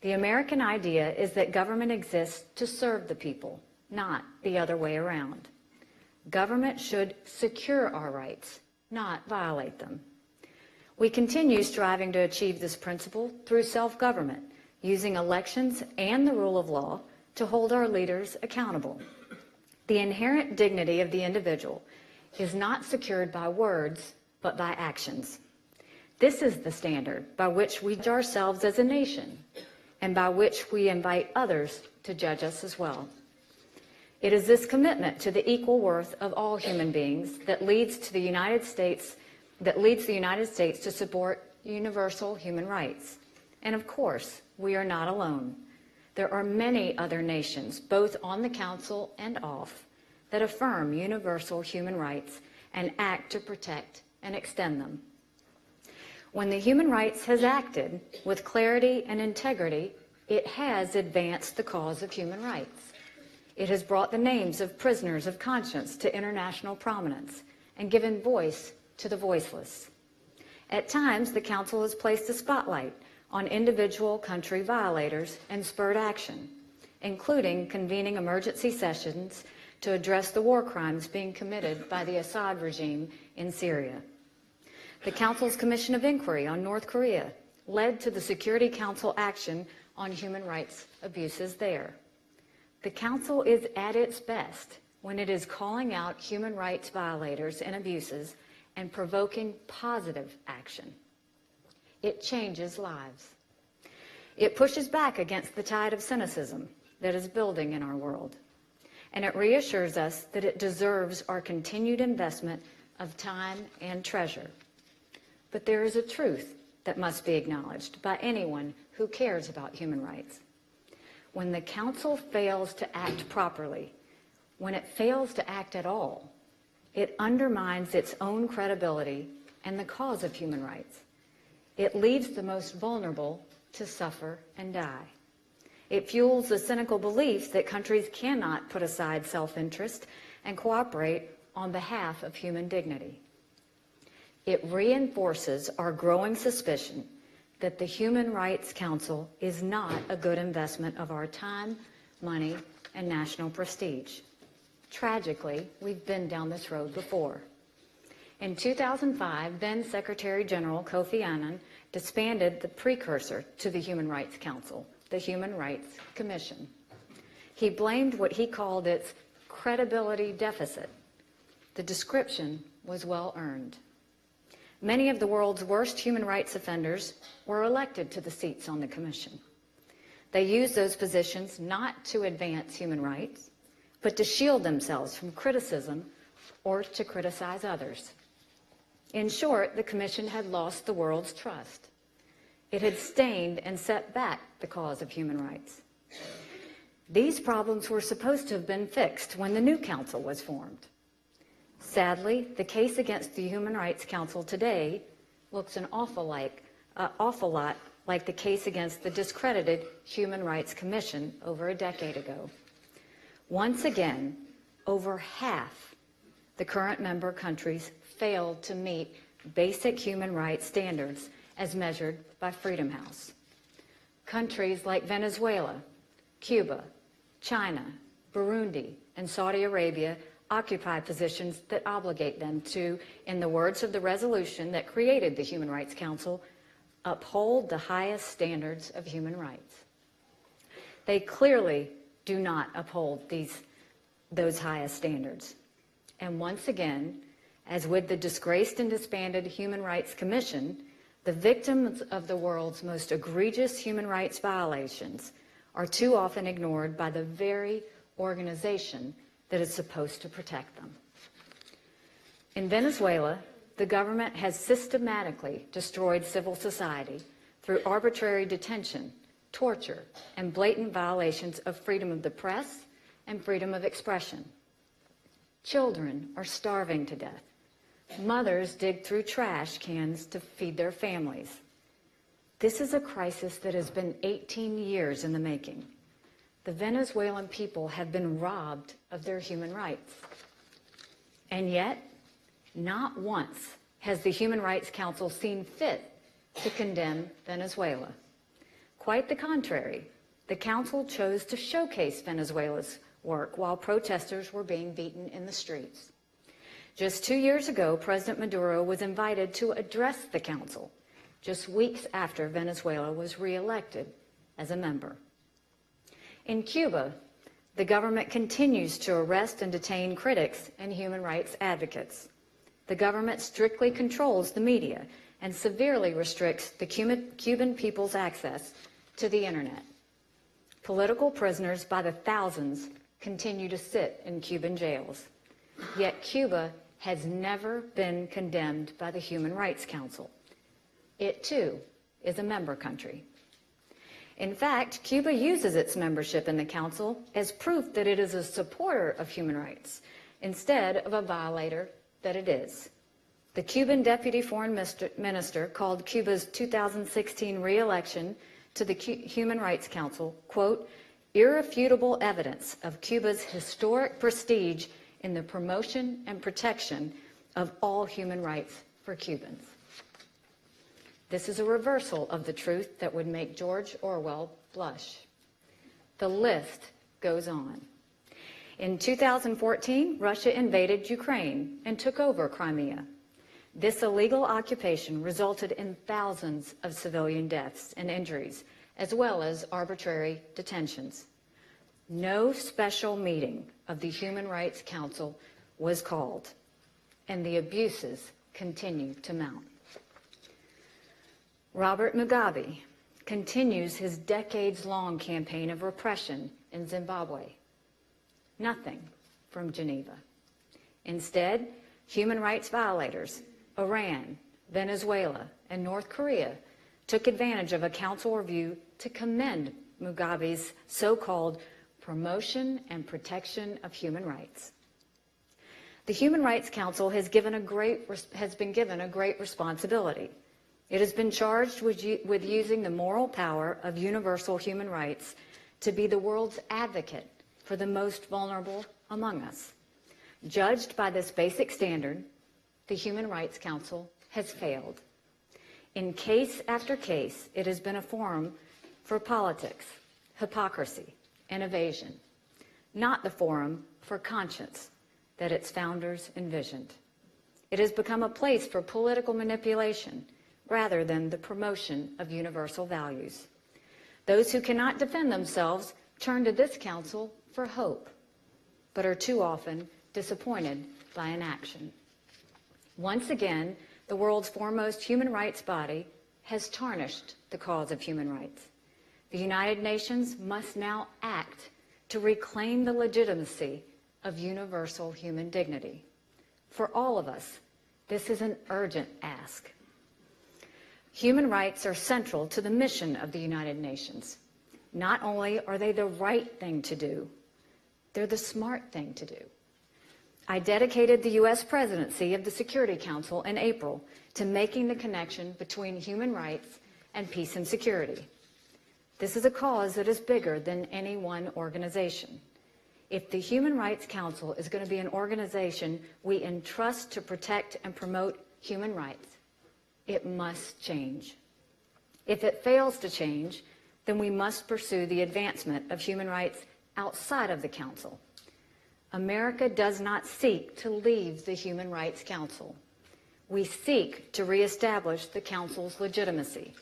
The American idea is that government exists to serve the people, not the other way around. Government should secure our rights, not violate them. We continue striving to achieve this principle through self-government, using elections and the rule of law to hold our leaders accountable. The inherent dignity of the individual is not secured by words, but by actions. This is the standard by which we judge ourselves as a nation, and by which we invite others to judge us as well. It is this commitment to the equal worth of all human beings that leads the United States to support universal human rights. And of course, we are not alone. There are many other nations, both on the Council and off, that affirm universal human rights and act to protect and extend them. When the human rights has acted with clarity and integrity, it has advanced the cause of human rights. It has brought the names of prisoners of conscience to international prominence and given voice to the voiceless. At times, the Council has placed a spotlight on individual country violators and spurred action, including convening emergency sessions to address the war crimes being committed by the Assad regime in Syria. The Council's Commission of Inquiry on North Korea led to the Security Council action on human rights abuses there. The Council is at its best when it is calling out human rights violators and abuses and provoking positive action. It changes lives. It pushes back against the tide of cynicism that is building in our world. And it reassures us that it deserves our continued investment of time and treasure. But there is a truth that must be acknowledged by anyone who cares about human rights. When the Council fails to act properly, when it fails to act at all, it undermines its own credibility and the cause of human rights. It leaves the most vulnerable to suffer and die. It fuels the cynical belief that countries cannot put aside self-interest and cooperate on behalf of human dignity. It reinforces our growing suspicion that the Human Rights Council is not a good investment of our time, money, and national prestige. Tragically, we've been down this road before. In 2005, then Secretary General Kofi Annan disbanded the precursor to the Human Rights Council, the Human Rights Commission. He blamed what he called its credibility deficit. The description was well earned. Many of the world's worst human rights offenders were elected to the seats on the commission. They used those positions not to advance human rights, but to shield themselves from criticism or to criticize others. In short, the commission had lost the world's trust. It had stained and set back the cause of human rights. These problems were supposed to have been fixed when the new council was formed. Sadly, the case against the Human Rights Council today looks an awful lot like the case against the discredited Human Rights Commission over a decade ago. Once again, over half the current member countries failed to meet basic human rights standards as measured by Freedom House. Countries like Venezuela, Cuba, China, Burundi, and Saudi Arabia occupy positions that obligate them to, in the words of the resolution that created the Human Rights Council, uphold the highest standards of human rights. They clearly do not uphold those highest standards. And once again, as with the disgraced and disbanded Human Rights Commission, the victims of the world's most egregious human rights violations are too often ignored by the very organization that is supposed to protect them. In Venezuela, the government has systematically destroyed civil society through arbitrary detention, torture, and blatant violations of freedom of the press and freedom of expression. Children are starving to death. Mothers dig through trash cans to feed their families. This is a crisis that has been 18 years in the making. The Venezuelan people have been robbed of their human rights. And yet, not once has the Human Rights Council seen fit to condemn Venezuela. Quite the contrary. The Council chose to showcase Venezuela's work while protesters were being beaten in the streets. Just 2 years ago, President Maduro was invited to address the Council, just weeks after Venezuela was re-elected as a member. In Cuba, the government continues to arrest and detain critics and human rights advocates. The government strictly controls the media and severely restricts the Cuban people's access to the internet. Political prisoners by the thousands continue to sit in Cuban jails. Yet Cuba has never been condemned by the Human Rights Council. It, too, is a member country. In fact, Cuba uses its membership in the Council as proof that it is a supporter of human rights, instead of a violator that it is. The Cuban Deputy Foreign Minister called Cuba's 2016 re-election to the Human Rights Council, quote, irrefutable evidence of Cuba's historic prestige in the promotion and protection of all human rights for Cubans. This is a reversal of the truth that would make George Orwell blush. The list goes on. In 2014, Russia invaded Ukraine and took over Crimea. This illegal occupation resulted in thousands of civilian deaths and injuries, as well as arbitrary detentions. No special meeting of the Human Rights Council was called, and the abuses continue to mount. Robert Mugabe continues his decades-long campaign of repression in Zimbabwe. Nothing from Geneva. Instead, human rights violators, Iran, Venezuela, and North Korea took advantage of a council review to commend Mugabe's so-called promotion and protection of human rights. The Human Rights Council has been given a great responsibility. It has been charged with using the moral power of universal human rights to be the world's advocate for the most vulnerable among us. Judged by this basic standard, the Human Rights Council has failed. In case after case, it has been a forum for politics, hypocrisy, and evasion, not the forum for conscience that its founders envisioned. It has become a place for political manipulation rather than the promotion of universal values. Those who cannot defend themselves turn to this council for hope, but are too often disappointed by inaction. Once again, the world's foremost human rights body has tarnished the cause of human rights. The United Nations must now act to reclaim the legitimacy of universal human dignity. For all of us, this is an urgent ask. Human rights are central to the mission of the United Nations. Not only are they the right thing to do, they're the smart thing to do. I dedicated the U.S. presidency of the Security Council in April to making the connection between human rights and peace and security. This is a cause that is bigger than any one organization. If the Human Rights Council is going to be an organization we entrust to protect and promote human rights, it must change. If it fails to change, then we must pursue the advancement of human rights outside of the Council. America does not seek to leave the Human Rights Council. We seek to reestablish the Council's legitimacy.